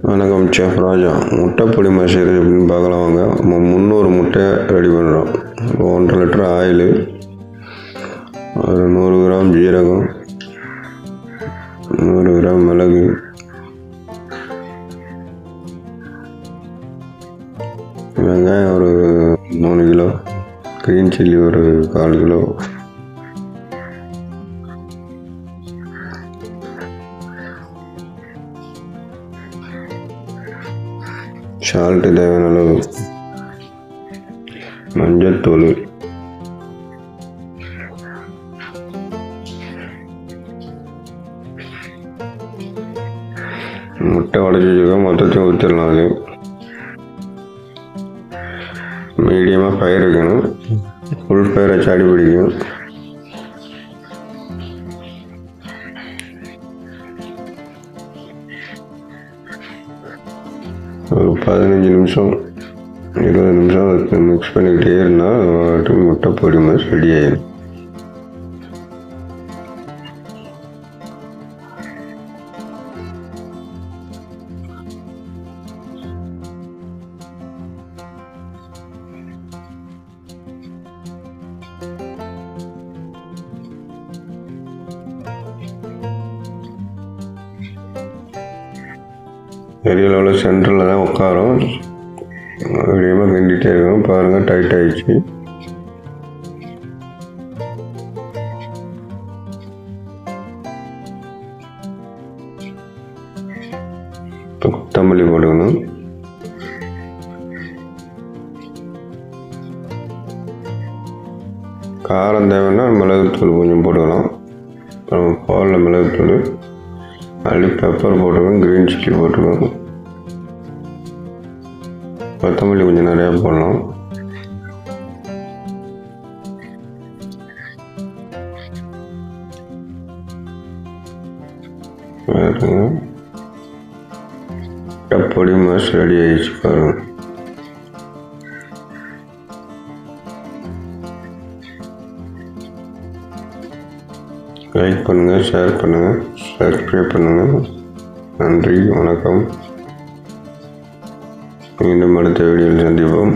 வணக்கம் செஃப் ராஜா. முட்டை பொடிமா செய்கிறது எப்படின்னு பார்க்கலாம் வாங்க. 300 முட்டை ரெடி பண்ணுறோம். 1.5 லிட்டர் ஆயிலு, ஒரு 100 கிராம் ஜீரகம், 100 கிராம் மிளகு, வெங்காயம் ஒரு 3 கிலோ, க்ரீன் சில்லி ஒரு 1/4 கிலோ, சால்ட்டு தேவையான அளவு, மஞ்சத்தூள், முட்டை உடச்சி வச்சுருக்கோம். மொத்தத்தையும் ஊற்றிடலாம். அது மீடியமாக ஃபயர் வைக்கணும். ஃபுல் ஃபயர் வச்சு அடி பிடிக்கும். ஒரு 15 நிமிஷம் 20 நிமிஷம் மிக்ஸ் பண்ணிக்கிட்டே இருந்தால் முட்டை பொடி மாதிரி ரெடி ஆயிடும். எரியில் உள்ள சென்டரில் தான் உட்காரும். மீடியமாக கிண்டிகிட்டே இருக்கும். பாருங்கள், டைட் ஆகிடுச்சு. இப்போ கொத்தமல்லி போட்டுக்கணும். காரம் தேவைன்னா மிளகுத்தூள் கொஞ்சம் போட்டுக்கலாம். அப்புறம் பாலில் மிளகுத்தூள், அள்ளி பெப்பர் போட்டுக்கோங்க, க்ரீன் சில்லி போட்டுக்கோங்க, கொத்தமல்லி கொஞ்சம் நிறையா போடலாம். பொடி மாஸ் ரெடி ஆகிடுச்சு பாருங்க. லைக் பண்ணுங்கள், ஷேர் பண்ணுங்கள், சப்ஸ்கிரைப் பண்ணுங்கள். நன்றி, வணக்கம். மீண்டும் அடுத்த வீடியோவில் சந்திப்போம்.